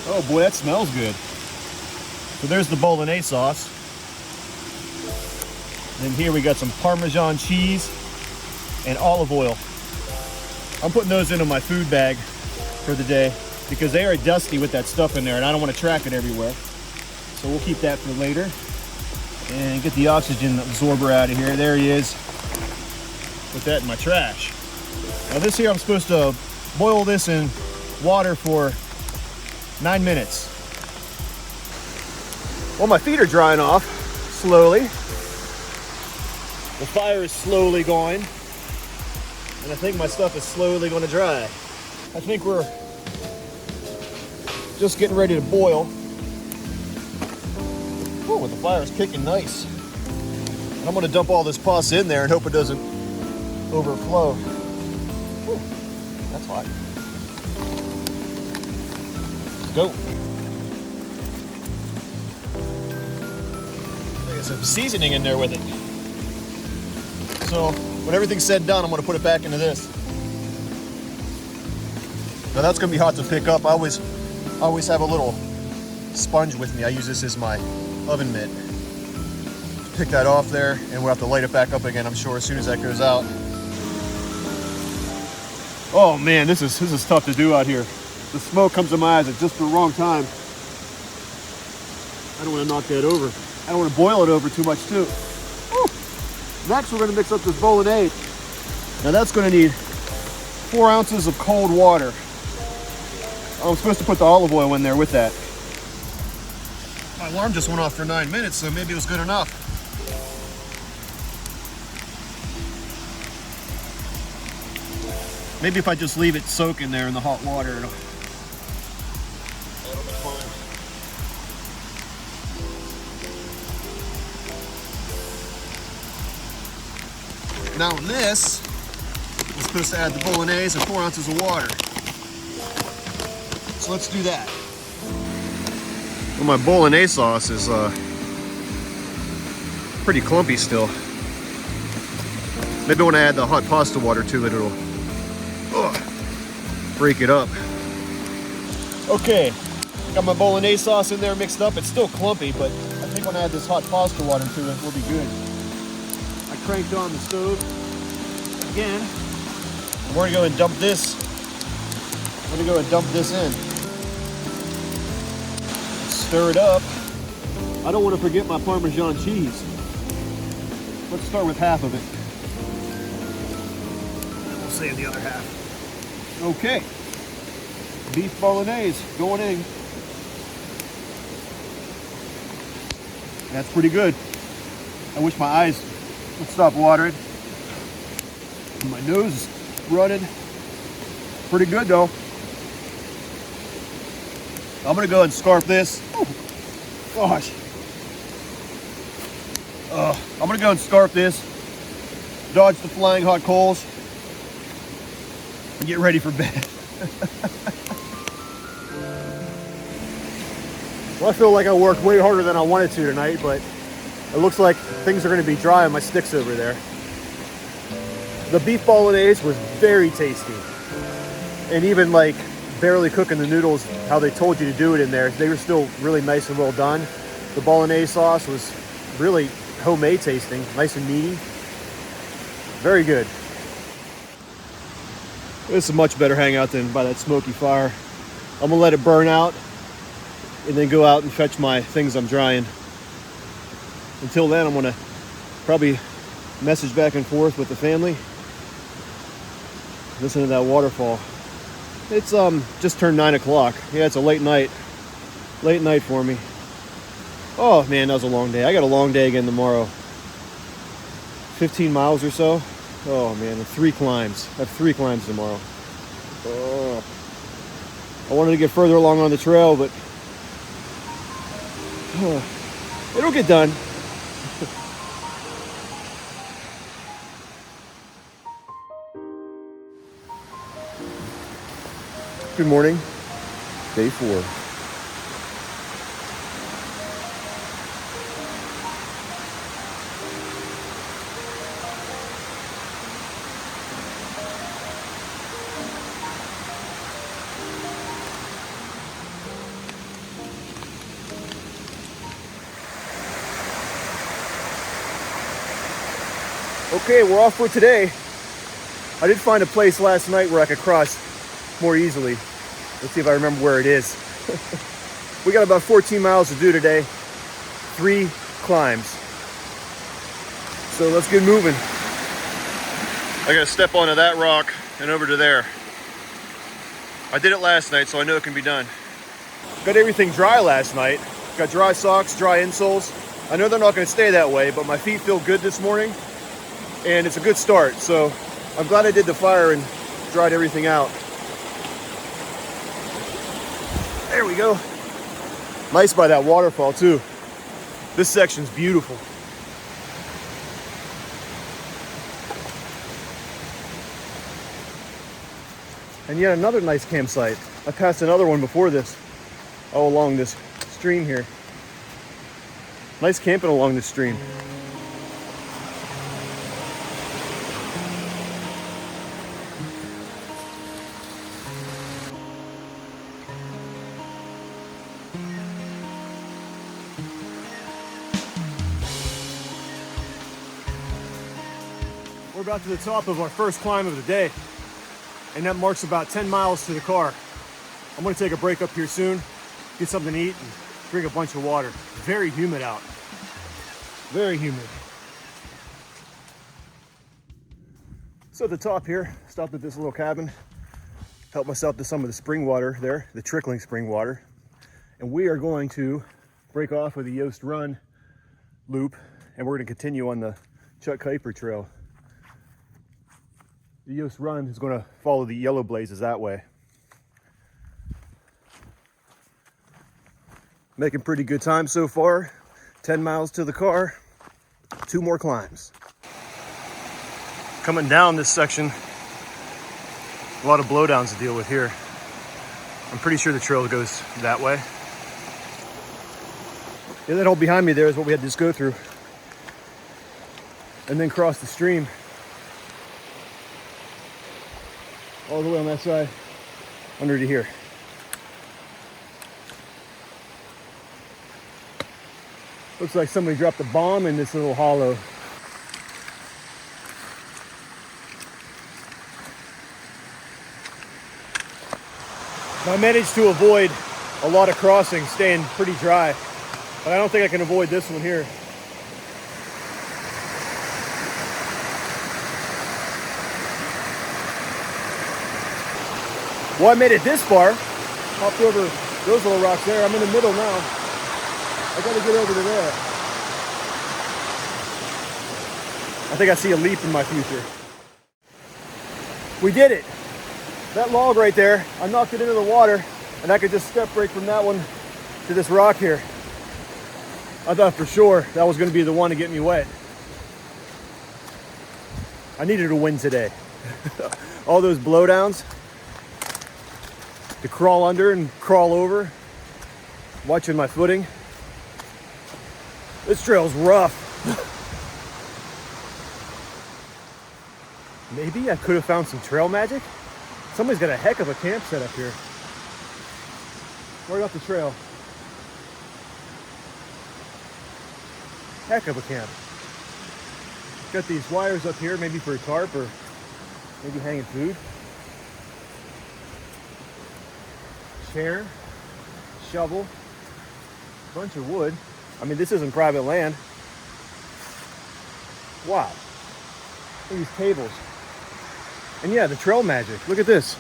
Oh boy, that smells good. So there's the bolognese sauce. And here we got some Parmesan cheese and olive oil. I'm putting those into my food bag for the day because they are dusty with that stuff in there and I don't want to track it everywhere. So we'll keep that for later. And get the oxygen absorber out of here. There he is. Put that in my trash. Now this here, I'm supposed to boil this in water for 9 minutes. Well, my feet are drying off slowly. The fire is slowly going. And I think my stuff is slowly going to dry. I think we're just getting ready to boil. Oh, the fire's kicking nice. And I'm going to dump all this pus in there and hope it doesn't overflow. Ooh, that's hot. Let's go. I got some seasoning in there with it. So when everything's said and done, I'm going to put it back into this. Now that's going to be hot to pick up. I always have a little sponge with me. I use this as my oven mitt. Pick that off there, and we'll have to light it back up again, I'm sure, as soon as that goes out. Oh man, this is tough to do out here. The smoke comes to my eyes at just the wrong time. I don't want to knock that over. I don't want to boil it over too much too. Woo. Next, we're going to mix up this bolognese. Now that's going to need 4 ounces of cold water. I'm supposed to put the olive oil in there with that. My alarm just went off for 9 minutes, so maybe it was good enough. Maybe if I just leave it soak in there in the hot water, it'll be fine. Now in this, we're supposed to add the bolognese and 4 ounces of water. So let's do that. Well, my bolognese sauce is pretty clumpy still. Maybe when I add the hot pasta water to it, it'll break it up. Okay, got my bolognese sauce in there mixed up. It's still clumpy, but I think when I add this hot pasta water to it, we'll be good. I cranked on the stove again. We're gonna go and dump this. I'm gonna go and dump this in. Stir it up. I don't want to forget my Parmesan cheese. Let's start with half of it. And we'll save the other half. Okay. Beef bolognese going in. That's pretty good. I wish my eyes would stop watering. My nose is running. Pretty good though. I'm gonna go and scarf this. Oh, gosh. I'm gonna go and scarf this, dodge the flying hot coals, and get ready for bed. Well, I feel like I worked way harder than I wanted to tonight, but it looks like things are gonna be dry on my sticks over there. The beef bolognese was very tasty, and even like barely cooking the noodles how they told you to do it in there. They were still really nice and well done. The Bolognese sauce was really homemade tasting, nice and meaty. Very good. This is a much better hangout than by that smoky fire. I'm gonna let it burn out and then go out and fetch my things I'm drying. Until then, I'm gonna probably message back and forth with the family. Listen to that waterfall. It's just turned 9 o'clock. Yeah, it's a late night. Late night for me. Oh man, that was a long day. I got a long day again tomorrow. 15 miles or so. Oh man, and 3 climbs. I have 3 climbs tomorrow. Oh. I wanted to get further along on the trail, but it'll get done. Good morning, day 4. Okay, we're off for today. I did find a place last night where I could cross more easily. Let's see if I remember where it is. We got about 14 miles to do today. 3 climbs. So let's get moving. I gotta step onto that rock and over to there. I did it last night, so I know it can be done. Got everything dry last night. Got dry socks, dry insoles. I know they're not gonna stay that way, but my feet feel good this morning. And it's a good start, so I'm glad I did the fire and dried everything out. There we go. Nice by that waterfall too. This section's beautiful. And yet another nice campsite. I passed another one before this, all along this stream here. Nice camping along this stream. We're about to the top of our first climb of the day, and that marks about 10 miles to the car. I'm gonna take a break up here soon, get something to eat, and drink a bunch of water. Very humid out. Very humid. So at the top here, stopped at this little cabin, helped myself to some of the spring water there, the trickling spring water. And we are going to break off with the Yost Run loop, and we're gonna continue on the Chuck Keiper Trail. The Yost Run is going to follow the yellow blazes that way. Making pretty good time so far. 10 miles to the car, 2 more climbs. Coming down this section, a lot of blowdowns to deal with here. I'm pretty sure the trail goes that way. Yeah, that hole behind me there is what we had to just go through. And then cross the stream. All the way on that side, under to here. Looks like somebody dropped a bomb in this little hollow. I managed to avoid a lot of crossings, staying pretty dry, but I don't think I can avoid this one here. Well, I made it this far, hopped over those little rocks there. I'm in the middle now. I gotta get over to there. I think I see a leap in my future. We did it. That log right there, I knocked it into the water, and I could just step right from that one to this rock here. I thought for sure that was gonna be the one to get me wet. I needed a win today. All those blowdowns, to crawl under and crawl over, watching my footing. This trail's rough. Maybe I could have found some trail magic. Somebody's got a heck of a camp set up here. right off the trail. Heck of a camp. Got these wires up here, maybe for a tarp or maybe hanging food. Chair, shovel, bunch of wood. I mean, this isn't private land. Wow. Look at these tables. And yeah, the trail magic. Look at this.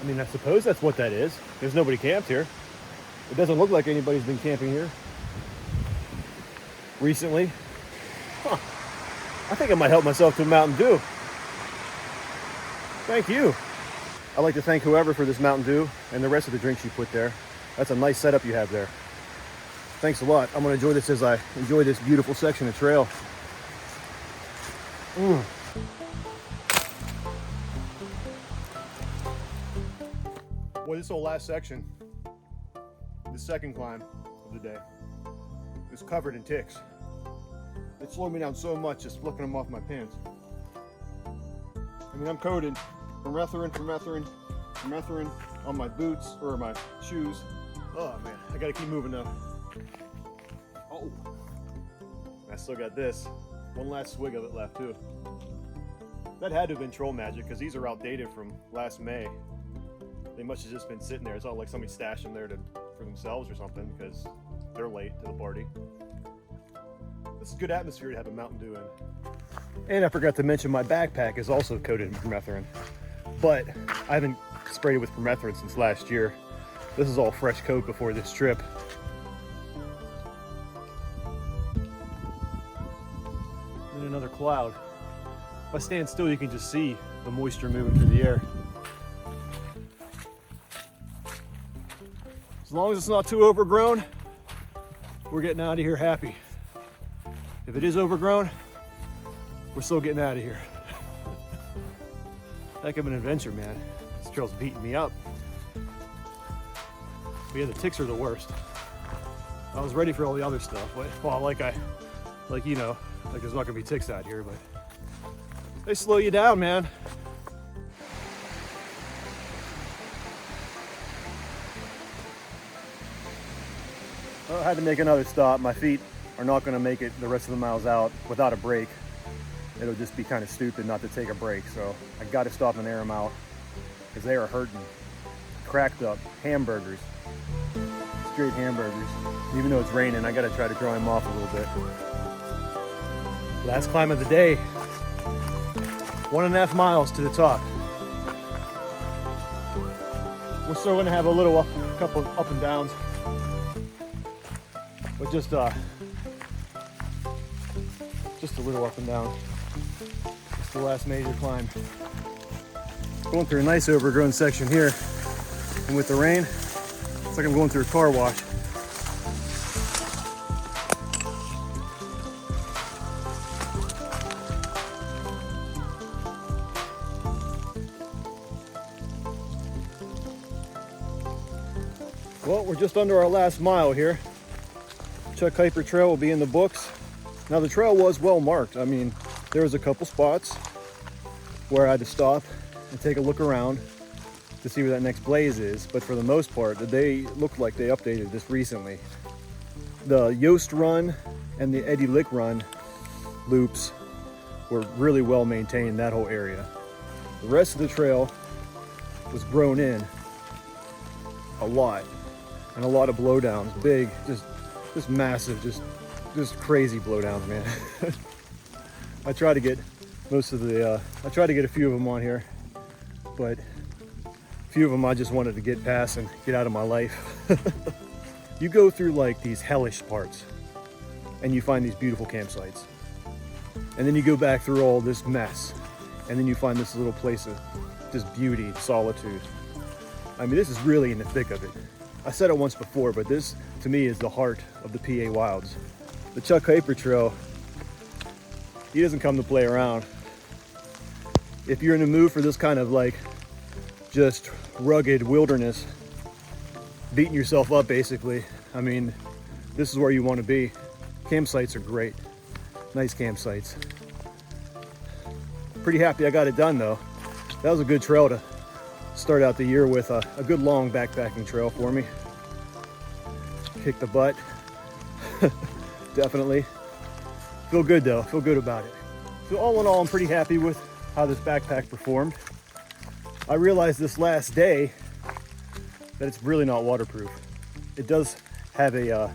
I mean, I suppose that's what that is. There's nobody camped here. It doesn't look like anybody's been camping here recently. Huh. I think I might help myself to a Mountain Dew. Thank you. I'd like to thank whoever for this Mountain Dew and the rest of the drinks you put there. That's a nice setup you have there. Thanks a lot. I'm going to enjoy this as I enjoy this beautiful section of trail. Boy, this whole last section, the second climb of the day, is covered in ticks. It slowed me down so much just flicking them off my pants. I mean, I'm coated permethrin on my boots or my shoes. Oh man, I gotta keep moving though. Oh, I still got this. One last swig of it left too. That had to have been troll magic because these are outdated from last May. They must have just been sitting there. It's not like somebody stashed them there for themselves or something because they're late to the party. This is good atmosphere to have a Mountain Dew in. And I forgot to mention my backpack is also coated in permethrin, but I haven't sprayed it with permethrin since last year. This is all fresh coat before this trip. And another cloud. If I stand still, you can just see the moisture moving through the air. As long as it's not too overgrown, we're getting out of here happy. If it is overgrown, we're still getting out of here. Heck of an adventure, man. This trail's beating me up. But yeah, the ticks are the worst. I was ready for all the other stuff. Well, like you know, like there's not gonna be ticks out here, but they slow you down, man. Well, I had to make another stop. My feet are not going to make it the rest of the miles out without a break. It'll just be kind of stupid not to take a break. So I got to stop and air them out because they are hurting. Cracked up hamburgers, straight hamburgers. Even though it's raining, I got to try to dry them off a little bit. Last climb of the day. 1.5 miles to the top. We're still going to have a couple up and downs. But just a little up and down. It's the last major climb. Going through a nice overgrown section here, and with the rain, it's like I'm going through a car wash. Well, we're just under our last mile here. Chuck Keiper Trail will be in the books. Now the trail was well marked. I mean, there was a couple spots where I had to stop and take a look around to see where that next blaze is, but for the most part, they looked like they updated this recently. The Yost Run and the Eddie Lick Run loops were really well maintained, that whole area. The rest of the trail was grown in a lot, and a lot of blowdowns, big, just massive, just crazy blowdowns, man. I try to get a few of them on here, but a few of them I just wanted to get past and get out of my life. You go through like these hellish parts and you find these beautiful campsites. And then you go back through all this mess and then you find this little place of just beauty, solitude. I mean, this is really in the thick of it. I said it once before, but this to me is the heart of the PA Wilds. The Chuck Keiper Trail, he doesn't come to play around. If you're in the mood for this kind of like just rugged wilderness, beating yourself up basically, I mean, this is where you want to be. Campsites are great, nice campsites. Pretty happy I got it done though. That was a good trail to start out the year with, a good long backpacking trail for me. Kick the butt. Definitely. Feel good though, feel good about it. So all in all, I'm pretty happy with how this backpack performed. I realized this last day that it's really not waterproof. It does have a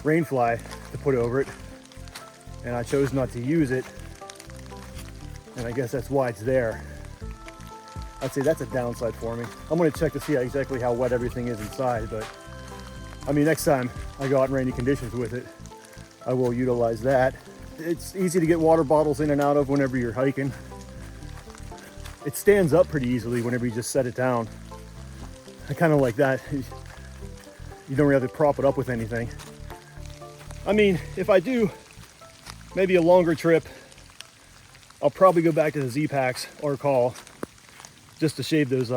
rain fly to put over it, and I chose not to use it, and I guess that's why it's there. I'd say that's a downside for me. I'm gonna check to see exactly how wet everything is inside, but I mean, next time I go out in rainy conditions with it, I will utilize that. It's easy to get water bottles in and out of whenever you're hiking. It stands up pretty easily whenever you just set it down. I kind of like that. You don't really have to prop it up with anything. I mean, if I do maybe a longer trip, I'll probably go back to the Z-Packs or call just to shave those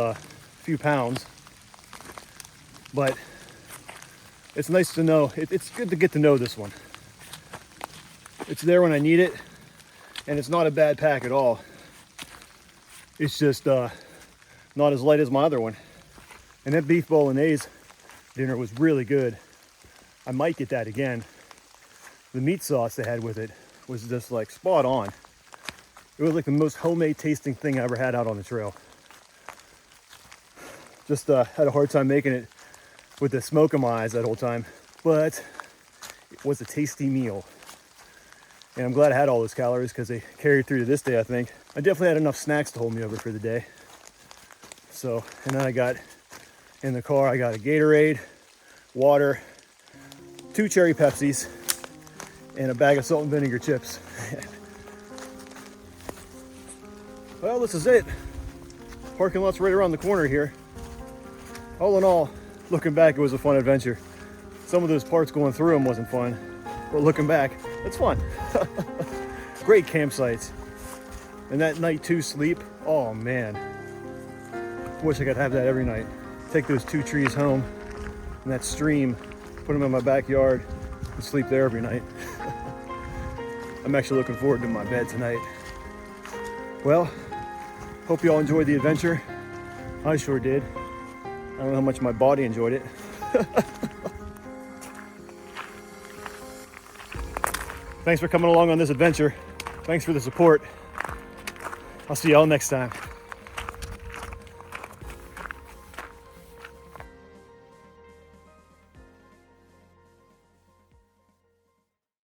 few pounds. But it's nice to know, it's good to get to know this one. It's there when I need it, and it's not a bad pack at all. It's just not as light as my other one. And that beef bolognese dinner was really good. I might get that again. The meat sauce they had with it was just like spot on. It was like the most homemade tasting thing I ever had out on the trail. Just had a hard time making it with the smoke in my eyes that whole time, but it was a tasty meal. And I'm glad I had all those calories because they carried through to this day, I think. I definitely had enough snacks to hold me over for the day. So, and then I got in the car, I got a Gatorade, water, 2 cherry Pepsis, and a bag of salt and vinegar chips. Well, this is it. Parking lot's right around the corner here. All in all, looking back, it was a fun adventure. Some of those parts going through them wasn't fun, but looking back, it's fun. Great campsites. And that night 2 sleep, oh man. Wish I could have that every night. Take those 2 trees home and that stream, put them in my backyard and sleep there every night. I'm actually looking forward to my bed tonight. Well, hope you all enjoyed the adventure. I sure did. I don't know how much my body enjoyed it. Thanks for coming along on this adventure. Thanks for the support. I'll see y'all next time.